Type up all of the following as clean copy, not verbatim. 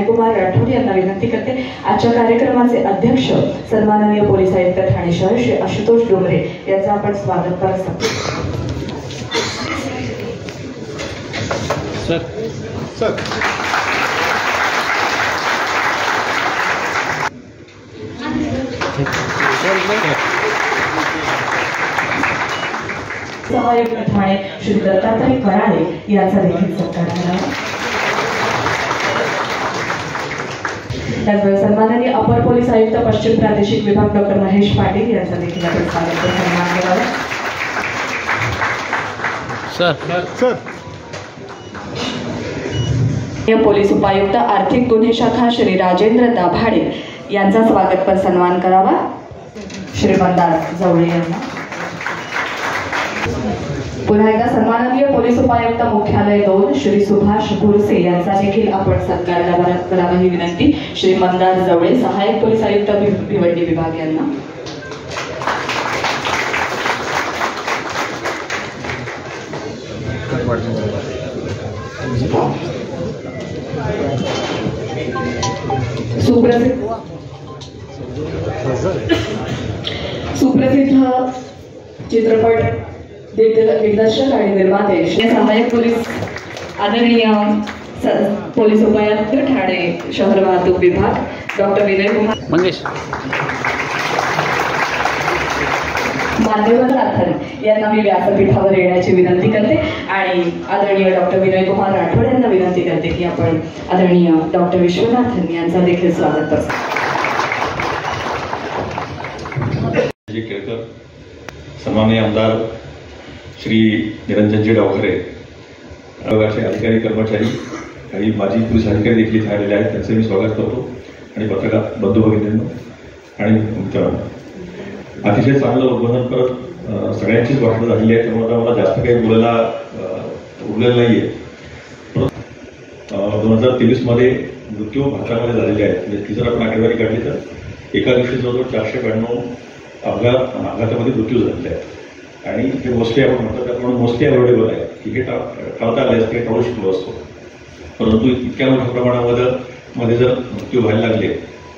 कुमार राठोड यांना विनंती करते। आजच्या कार्यक्रमाचे अध्यक्ष सन्माननीय पोलीस आयुक्त ठाणे शहर श्री आशुतोष डोंगरे यांचं आपण स्वागत करत आहोत। सर सहाय्यक ठाणे श्री दत्तात्रय कराळे यांचा देखील सत्कार झाला। त्याचवेळी सन्माननीय अपर पोलीस आयुक्त पश्चिम प्रादेशिक विभाग डॉक्टर महेश पाटील यांचा देखील आपण स्वागत करून सन्मान करावा। पोलीस उपायुक्त आर्थिक गुन्हे शाखा श्री राजेंद्र दाभाडे यांचा स्वागत पर सन्मान करावा। श्री मंदार जवळे यांना पुन्हा एकदा सन्माननीय पोलीस उपायुक्त मुख्यालय 2 श्री सुभाष गुरसे यांचा देखील आपण सत्कार करावा ही विनंती। श्री मंदार जवळे सहाय्यक पोलीस आयुक्त भिवंडी विभाग यांना सुप्रसिद्ध चित्रपट दिग्दर्शक आणि निर्माते सहाय्यक पोलीस आदरणीय पोलीस उपायुक्त ठाणे शहर वाहतूक विभाग डॉक्टर विनय कुमार मंगेश मान्यवर नाथन यांना मी व्यासपीठावर येण्याची विनंती करते आणि आदरणीय डॉक्टर विनय कुमार राठोड यांना विनंती करते की आपण आदरणीय डॉक्टर विश्वनाथन यांचा देखील स्वागत करतो। सन्माननीय आमदार श्री निरंजनजी डावखरे, विभागाचे अधिकारी कर्मचारी, काही माजी पोलीस अधिकारी देखील इथे आलेले आहेत, त्यांचे मी स्वागत करतो आणि पत्रकार बंधू भगिनींनो आणि मित्रांनो, अतिशय चांगलं उद्बोधन करत सगळ्यांचीच भाषणं झालेली आहे, त्यामुळे आता मला जास्त काही बोलायला उरलेलं नाही आहे। 2023 मध्ये मृत्यू भारतामध्ये झालेले आहेत, ती जर आपण आकडेवारी काढली तर एका दिवशी जवळजवळ 492 अपघातामध्ये मृत्यू झालेले आहेत आणि ते मोस्टली आपण म्हणतो त्याप्रमाणे मोस्टली अवॉइडेबल आहे की हे टाळता आले असते, टाळू शकलो असतो, परंतु इतक्या मोठ्या प्रमाणामध्ये जर मृत्यू व्हायला लागले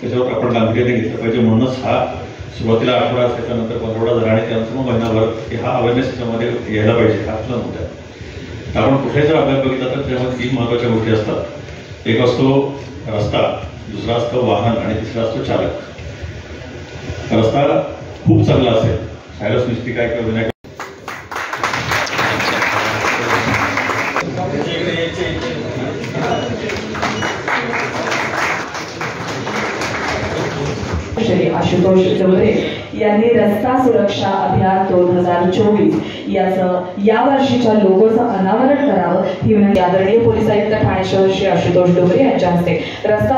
त्याच्यावर आपण गांभीर्याने घेतलं पाहिजे। म्हणूनच हा सुरुवातीला आठवडा त्याच्यानंतर पंधरवडा झाला आणि त्यानंतर मग महिनाभर की हा अवेअरनेस त्याच्यामध्ये यायला पाहिजे, हा आपला मुद्दा आहे। आपण कुठेही जर अभ्यास बघितला तर त्यामध्ये 3 महत्त्वाच्या गोष्टी असतात, एक असतो रस्ता, दुसरा असतो वाहन आणि तिसरा असतो चालक। रस्ता खूप चांगला असेल, सायरस मिस्त्री काय किंवा विनायक श्री आशुतोष डोंगरे यांनी रस्ता सुरक्षा अभियान 2024 याचं या वर्षीच्या लोगोचं अनावरण करावं ही विनंती आदरणीय पोलीस आयुक्त ठाणे शहर श्री आशुतोष डोंगरे यांच्या हस्ते। रस्ता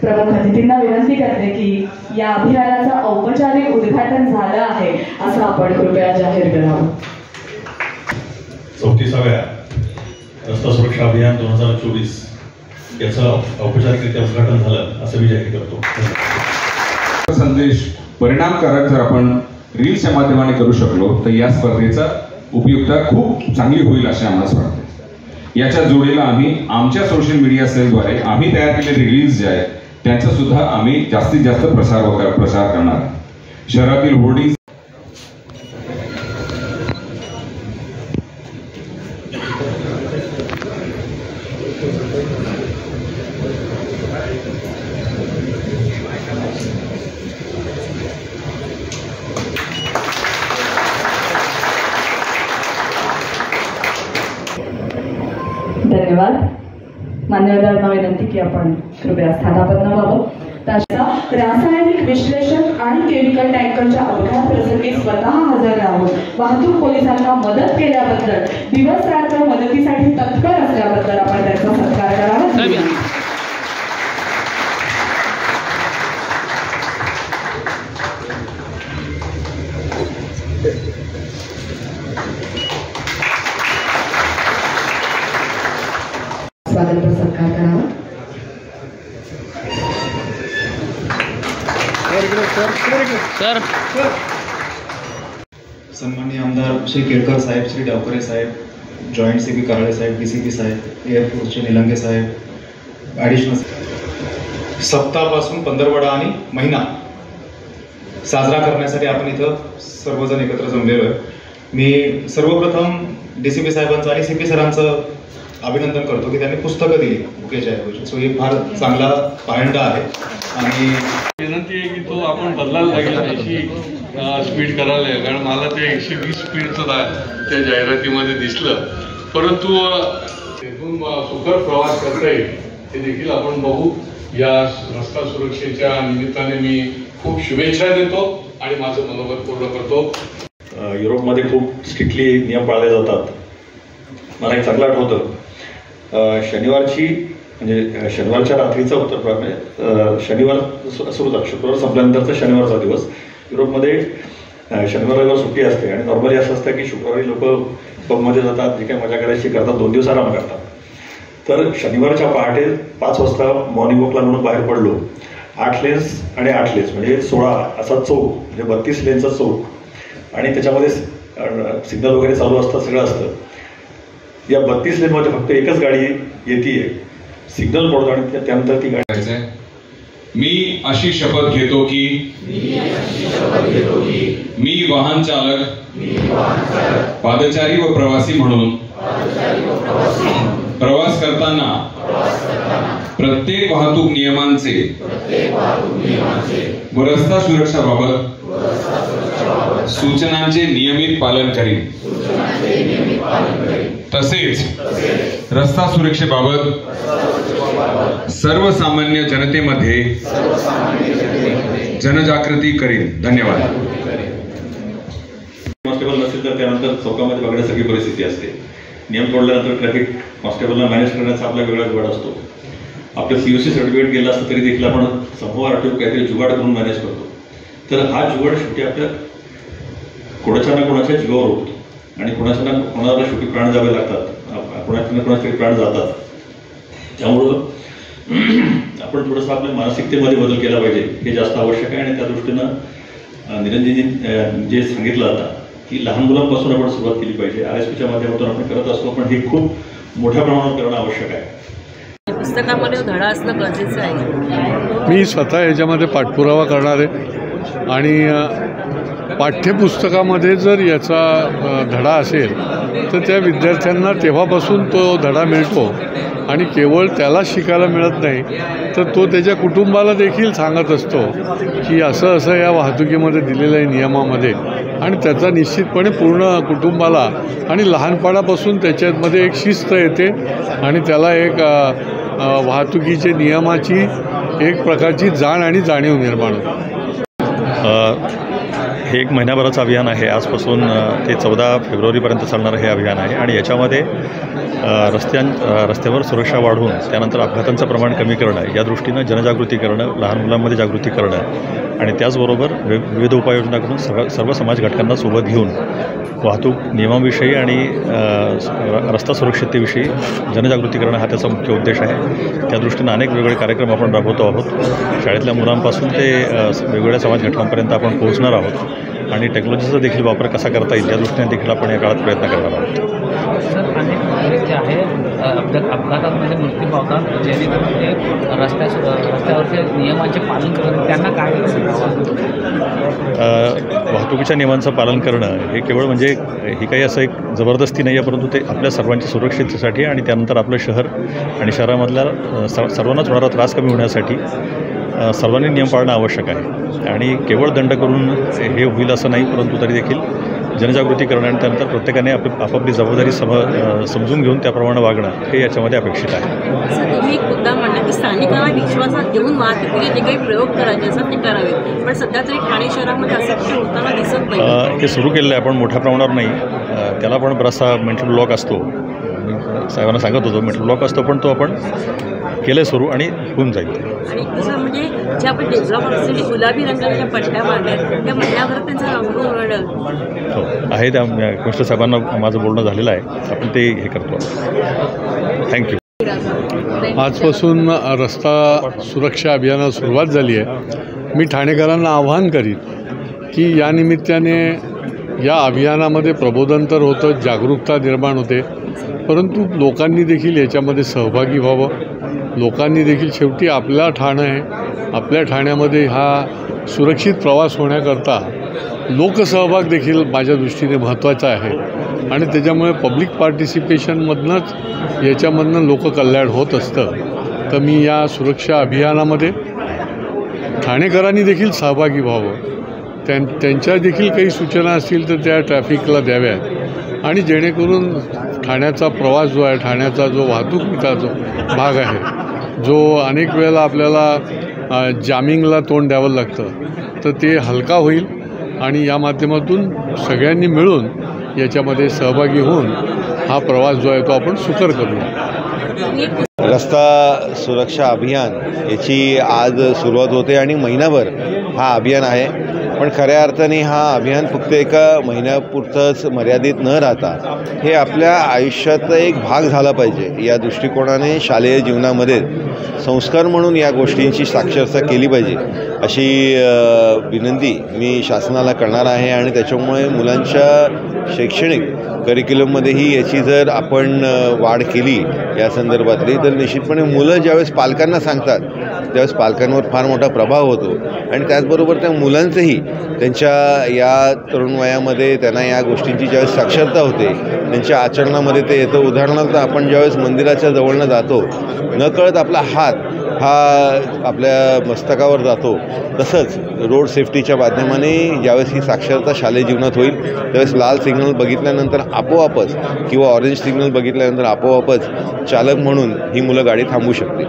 प्रमुख अतिथींना विनंती करते की या अभियानाचं औपचारिक उद्घाटन झालं आहे असं आपण कृपया जाहीर करावं। 34व्या रस्ता सुरक्षा अभियान 2024 याचं औपचारिकरित्या उद्घाटन झालं असं मी जाहीर करतो। संदेश परिणामकारक जर आपण रील्सच्या माध्यमाने करू शकलो तर या स्पर्धेचा उपयुक्तता खूप चांगली होईल असे आम्हाला वाटते। याच्या जोडीला आम्ही आमच्या सोशल मीडिया सेलद्वारे आम्ही तयार केलेले रील्स जे आहेत त्यांचा सुद्धा आम्ही जास्तीत जास्त प्रसार करणार। शहरातील होर्डिंग मान्यवरांना विनंती की आपण कृपया स्थानापन्न व्हावं. त्याचा रासायनिक विश्लेषक आणि केमिकल टँकरच्या अपघात प्रसंगी स्वतः हजर राहून वाहतूक पोलिसांना मदत केल्याबद्दल, दिवस रात्र मदतीसाठी तत्पर असल्याबद्दल आपण त्यांचा सत्कार करावा. स्वागत सत्कार करावा. सन्माननीय आमदार श्री केळकर साहेब, श्री डावकरे साहेब, जॉईंट सीपी कराळे साहेब, डीसीपी साहेब, एअरफोर्सचे निलंगे साहेब, ॲडिशनल सप्ताहापासून पंधरवडा आणि महिना साजरा करण्यासाठी आपण इथं सर्वजण एकत्र जमलेलो आहे. मी सर्वप्रथम डीसीपी साहेबांचं आणि सीपी सरांचं अभिनंदन करतो की त्यांनी पुस्तकं दिली बुकेच्या ऐवजी. सो हे फार चांगला पायंडा आहे. आणि विनंती आहे की तो आपण बदलायला लागेल त्याची स्पीड करायला लागेल, कारण मला ते 120 स्पीडचं त्या जाहिरातीमध्ये दिसलं. परंतु तिथून सुखद प्रवास करता येईल हे देखील आपण बघू. या रस्ता सुरक्षेच्या निमित्ताने मी खूप शुभेच्छा देतो आणि माझं मनोगत पूर्ण करतो. युरोपमध्ये खूप स्ट्रिक्टली नियम पाळले जातात. मला एक चांगलं आठवतं, शनिवारची म्हणजे शनिवारच्या रात्रीचा उत्तर शनिवार सुरू झाला, शुक्रवार संपल्यानंतरचा शनिवारचा दिवस. युरोपमध्ये शनिवार रविवार सुट्टी असते आणि नॉर्मली असं असतं की शुक्रवारी लोक पबमध्ये जातात, जे काही मजा करायची करतात, 2 दिवस आराम करतात. तर शनिवारच्या पहाटे 5 वाजता मॉर्निंग वॉकला म्हणून बाहेर पडलो. 8 लेन्स आणि 8 लेन्स म्हणजे 16 असा चौक, म्हणजे 32 लेनचा चौक आणि त्याच्यामध्ये सिग्नल वगैरे चालू असतं, सगळं असतं. या 32 लेनमध्ये फक्त एकच गाडी येते, सिग्नल पडतो आणि त्यानंतर ती गाडी. मी अशी शपथ घेतो की मी वाहन चालक, पादचारी व प्रवासी म्हणून प्रवास करताना प्रत्येक वाहतूक नियमांचे व रस्ता सुरक्षाबाबत सूचनांचे नियमित पालन करीन. तसेच रस्ता सुरक्षेबाबत सर्वसामान्य जनतेमध्ये जनजागृती करीन. धन्यवाद. कॉन्स्टेबल नसेल तर त्यानंतर चौकामध्ये बघण्यासारखी परिस्थिती असते. नियम तोडल्यानंतर ट्रॅफिक कॉन्स्टेबलला मॅनेज करण्याचा आपला वेगळा जुगाड असतो. आपलं POC सर्टिफिकेट गेलं असतं तरी देखील आपण समूह RTO काहीतरी जुगाड करून मॅनेज करतो. तर हा जुगाड शेवटी आपल्या कोणाच्या ना कोणाच्या जीवावर होतो आणि कोणाला शेवटी प्राण जावे लागतात, कोणाच्या ना कोणाचे प्राण जातात. त्यामुळं आपण थोडंसं आपल्या मानसिकतेमध्ये बदल केला पाहिजे, हे जास्त आवश्यक आहे. आणि त्या दृष्टीनं निरंजनजी जे सांगितलं आता की लहान मुलांपासून आपण सुरुवात केली पाहिजे. RSPच्या माध्यमातून आपण करत असतो, पण हे खूप मोठ्या प्रमाणावर करणं आवश्यक आहे. पुस्तकामध्ये धडा असणं गरजेचं आहे. मी स्वतः याच्यामध्ये पाठपुरावा करणार आहे आणि पाठ्यपुस्तकामध्ये जर याचा धडा असेल तर त्या विद्यार्थ्यांना तेव्हापासून तो धडा मिळतो आणि केवळ त्याला शिकायला मिळत नाही तर तो त्याच्या कुटुंबाला देखील सांगत असतो की असं असं या वाहतुकीमध्ये दिलेलं आहे नियमामध्ये, आणि त्याचा निश्चितपणे पूर्ण कुटुंबाला आणि लहानपणापासून त्याच्यामध्ये एक शिस्त येते आणि त्याला एक वाहतुकीचे नियमाची एक प्रकारची जाण आणि जाणीव निर्माण होते. हे 1 महिन्याभराचं अभियान आहे. आजपासून ते 14 फेब्रुवारीपर्यंत चालणारं हे अभियान आहे आणि याच्यामध्ये रस्त्यावर सुरक्षा वाढवून त्यानंतर अपघातांचं प्रमाण कमी करणं, या दृष्टीनं जनजागृती करणं, लहान मुलांमध्ये जागृती करणं आणि त्याचबरोबर विविध उपाययोजना करून सर्व समाज घटकांना सोबत घेऊन वाहतूक नियमांविषयी आणि रस्ता सुरक्षिततेविषयी जनजागृती करणं हा त्याचा मुख्य उद्देश आहे. त्या दृष्टीनं अनेक वेगवेगळे कार्यक्रम आपण राबवतो आहोत. शाळेतल्या मुलांपासून ते वेगवेगळ्या समाज घटकांपर्यंत आपण पोहोचणार आहोत आणि टेक्नॉलॉजीचा देखील वापर कसा करता येईल या दृष्टीने देखील आपण या काळात प्रयत्न करणार आहोत. सर, अनेक जे आहे अपघातांमध्ये मृत्यू पावतात, जेणेकरून ते रस्त्यावरच्या नियमांचे पालन करणं त्यांना काय वाहतुकीच्या नियमांचं पालन करणं हे केवळ म्हणजे ही काही असं एक जबरदस्ती नाही आहे, परंतु ते आपल्या सर्वांच्या सुरक्षिततेसाठी आणि त्यानंतर आपलं शहर आणि शहरामधल्या सर्वांनाच होणारा त्रास कमी होण्यासाठी सर्वांनी नियम पाळणं आवश्यक आहे. आणि केवळ दंड करून हे होईल असं नाही, परंतु तरी देखील जनजागृती करणं आणि त्यानंतर प्रत्येकाने आपापली जबाबदारी समजून घेऊन त्याप्रमाणे वागणं हे याच्यामध्ये अपेक्षित आहे. सर, तुम्ही एक मुद्दा मांडला की स्थानिकांना विश्वासात घेऊन वाहतुकीचे जे काही प्रयोग करायचे असतात ते करावेत, पण सध्या तरी ठाणे शहरामध्ये असं काही होताना दिसत नाही. हे सुरू केलेलं आहे, पण मोठ्या प्रमाणावर नाही. त्याला पण बराचसा मेंटल ब्लॉक असतो. मी साहेबांना सांगत होतो मेंटल ब्लॉक असतो, पण तो आपण केलं सुरू आणि होऊन जाईल. आणि दुसरं म्हणजे जे आपण डेव्हलपमेंटसाठी गुलाबी रंगाच्या पट्ट्या मारल्या त्या म्हणण्यावर त्यांचं रंग उडलं हो आहे. त्या कृष्ण साहेबांना माझं बोलणं झालेलं आहे. आपण ते हे करतो. थँक्यू. आजपासून रस्ता सुरक्षा अभियानाला सुरुवात झाली आहे. मी ठाणेकरांना आवाहन करीन की या निमित्ताने या अभियानामध्ये प्रबोधन तर होतं, जागरूकता निर्माण होते, परंतु लोकांनी देखील याच्यामध्ये सहभागी व्हावं. लोकांनी देखील शेवटी आपला ठाणं आहे, आपल्या ठाण्यामध्ये हा सुरक्षित प्रवास होण्याकरता लोकसहभाग देखील माझ्या दृष्टीने महत्त्वाचा आहे आणि त्याच्यामुळे पब्लिक पार्टिसिपेशनमधनंच याच्यामधनं लोककल्याण होत असतं. तर मी या सुरक्षा अभियानामध्ये ठाणेकरांनी देखील सहभागी व्हावं. त्यांच्या देखील काही सूचना असतील तर त्या ट्रॅफिकला द्याव्यात आणि जेणेकरून ठाण्याचा प्रवास जो आहे, ठाण्याचा जो वाहतुकीचा जो भाग आहे, जो अनेक वेळेला आपल्याला जामिंगला तोंड द्यावं लागतं, तर ते हलका होईल आणि या माध्यमातून सगळ्यांनी मिळून याच्यामध्ये सहभागी होऊन हा प्रवास जो आहे तो आपण सुकर करूया. रस्ता सुरक्षा अभियान याची आज सुरुवात होते आणि महिनाभर हा अभियान आहे. पण खऱ्या अर्थाने हा अभियान फक्त एका महिन्यापुरतंच मर्यादित न राहता हे आपल्या आयुष्याचा एक भाग झाला पाहिजे. या दृष्टिकोनाने शालेय जीवनामध्ये संस्कार म्हणून या गोष्टींची साक्षरता केली पाहिजे अशी विनंती मी शासनाला करणार आहे. आणि त्याच्यामुळे मुलांच्या शैक्षणिक करिक्युलममध्येही याची जर आपण वाढ केली या संदर्भातली, तर निश्चितपणे मुलं ज्यावेळेस पालकांना सांगतात त्यावेळेस पालकांवर फार मोठा प्रभाव होतो आणि त्याचबरोबर त्या मुलांचंही त्यांच्या या तरुण वयामध्ये त्यांना या गोष्टींची ज्यावेळेस साक्षरता होते त्यांच्या आचरणामध्ये ते येतं. उदाहरणार्थ आपण ज्यावेळेस मंदिराच्या जवळनं जातो नकळत आपला हात हा आपल्या मस्तकावर जातो, तसंच रोड सेफ्टीच्या माध्यमाने ज्यावेळेस ही साक्षरता शालेय जीवनात होईल त्यावेळेस लाल सिग्नल बघितल्यानंतर आपोआपच किंवा ऑरेंज सिग्नल बघितल्यानंतर आपोआपच चालक म्हणून ही मुलं गाडी थांबवू शकतील.